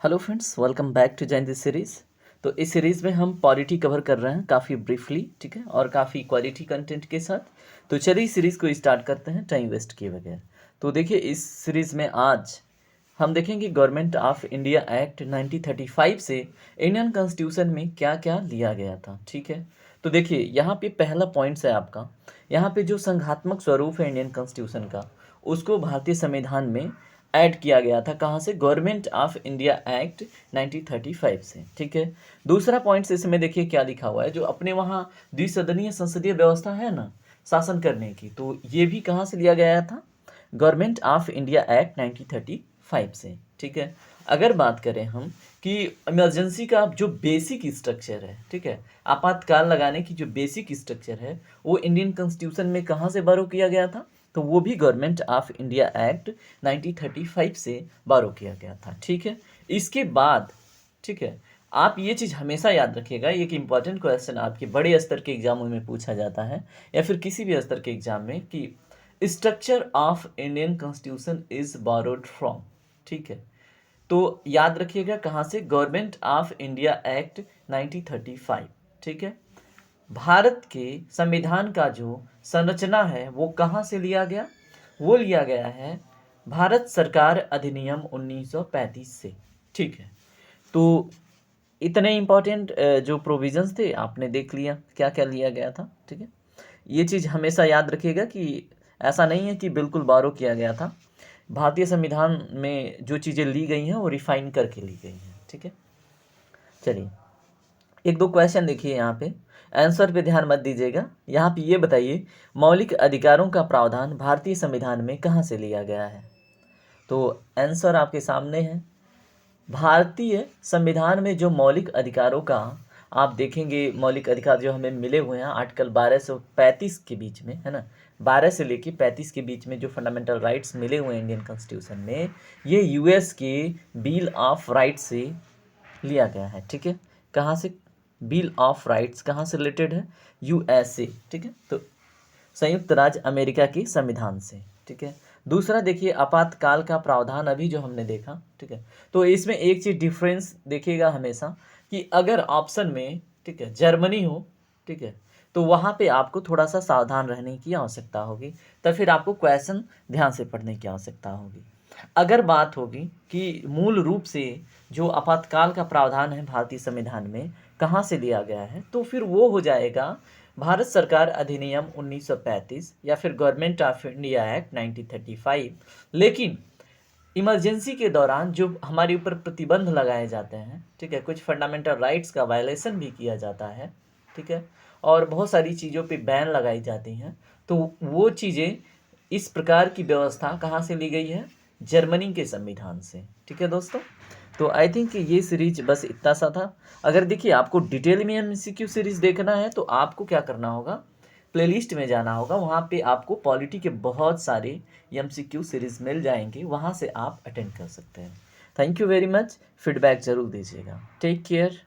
Hello friends, welcome back to join this series. तो इस series में हम पॉलिटी कवर कर रहे हैं काफ़ी ब्रीफली, ठीक है, और काफ़ी क्वालिटी कंटेंट के साथ। तो चलिए इस सीरीज़ को स्टार्ट करते हैं टाइम वेस्ट किए बगैर। तो देखिए इस सीरीज़ में आज हम देखेंगे गवर्नमेंट ऑफ इंडिया एक्ट 1935 से इंडियन कॉन्स्टिट्यूशन में क्या क्या लिया गया था, ठीक है। तो देखिए यहाँ पे पहला पॉइंट्स है आपका, यहाँ पे जो संघात्मक स्वरूप है इंडियन कॉन्स्टिट्यूशन का, उसको भारतीय संविधान में ऐड किया गया था। कहाँ से? गवर्नमेंट ऑफ इंडिया एक्ट 1935 से, ठीक है। दूसरा पॉइंट इसमें देखिए क्या लिखा हुआ है, जो अपने वहाँ द्विसदनीय संसदीय व्यवस्था है ना शासन करने की, तो ये भी कहाँ से लिया गया था? गवर्नमेंट ऑफ इंडिया एक्ट 1935 से, ठीक है। अगर बात करें हम कि इमरजेंसी का जो बेसिक स्ट्रक्चर है, ठीक है, आपातकाल लगाने की जो बेसिक स्ट्रक्चर है, वो इंडियन कॉन्स्टिट्यूशन में कहाँ से बारो किया गया था? तो वो भी गवर्नमेंट ऑफ इंडिया एक्ट 1935 से बारो किया गया था, ठीक है। इसके बाद, ठीक है, आप ये चीज़ हमेशा याद रखिएगा, एक इम्पॉर्टेंट क्वेश्चन आपके बड़े स्तर के एग्जामों में पूछा जाता है या फिर किसी भी स्तर के एग्जाम में, कि structure of Indian constitution is borrowed from, ठीक है। तो याद रखिएगा कहाँ से? गवर्नमेंट ऑफ इंडिया एक्ट 1935, ठीक है। भारत के संविधान का जो संरचना है वो कहाँ से लिया गया? वो लिया गया है भारत सरकार अधिनियम 1935 से, ठीक है। तो इतने इम्पोर्टेंट जो प्रोविजंस थे आपने देख लिया क्या क्या लिया गया था, ठीक है। ये चीज़ हमेशा याद रखिएगा कि ऐसा नहीं है कि बिल्कुल बारो किया गया था। भारतीय संविधान में जो चीज़ें ली गई हैं वो रिफाइन करके ली गई हैं, ठीक है। चलिए एक दो क्वेश्चन देखिए यहाँ पे, आंसर पे ध्यान मत दीजिएगा। यहाँ पे ये बताइए, मौलिक अधिकारों का प्रावधान भारतीय संविधान में कहाँ से लिया गया है? तो आंसर आपके सामने है। भारतीय संविधान में जो मौलिक अधिकारों का आप देखेंगे, मौलिक अधिकार जो हमें मिले हुए हैं आर्टिकल 1235 के बीच में, है ना, 12 से लेके 35 के बीच में जो फंडामेंटल राइट्स मिले हुए हैं इंडियन कॉन्स्टिट्यूशन में, ये यूएस के बिल ऑफ राइट्स से लिया गया है, ठीक है। कहाँ से? बिल ऑफ राइट्स कहाँ से रिलेटेड है? यूएसए, ठीक है, तो संयुक्त राज्य अमेरिका की संविधान से, ठीक है। दूसरा देखिए आपातकाल का प्रावधान, अभी जो हमने देखा, ठीक है। तो इसमें एक चीज़ डिफरेंस देखिएगा हमेशा, कि अगर ऑप्शन में, ठीक है, जर्मनी हो, ठीक है, तो वहाँ पे आपको थोड़ा सा सावधान रहने की आवश्यकता होगी, तो फिर आपको क्वेश्चन ध्यान से पढ़ने की आवश्यकता होगी। अगर बात होगी कि मूल रूप से जो आपातकाल का प्रावधान है भारतीय संविधान में कहाँ से लिया गया है, तो फिर वो हो जाएगा भारत सरकार अधिनियम 1935 या फिर गवर्नमेंट ऑफ इंडिया एक्ट 1935। लेकिन इमरजेंसी के दौरान जो हमारे ऊपर प्रतिबंध लगाए जाते हैं, ठीक है, कुछ फंडामेंटल राइट्स का वायलेशन भी किया जाता है, ठीक है, और बहुत सारी चीज़ों पे बैन लगाई जाती हैं, तो वो चीज़ें, इस प्रकार की व्यवस्था कहाँ से ली गई है? जर्मनी के संविधान से, ठीक है दोस्तों। तो आई थिंक ये सीरीज बस इतना सा था। अगर देखिए आपको डिटेल में एमसीक्यू सीरीज देखना है तो आपको क्या करना होगा, प्लेलिस्ट में जाना होगा, वहाँ पे आपको पॉलिटी के बहुत सारे एमसीक्यू सीरीज मिल जाएंगे, वहाँ से आप अटेंड कर सकते हैं। Thank you very much, feedback ज़रूर दीजिएगा। Take care.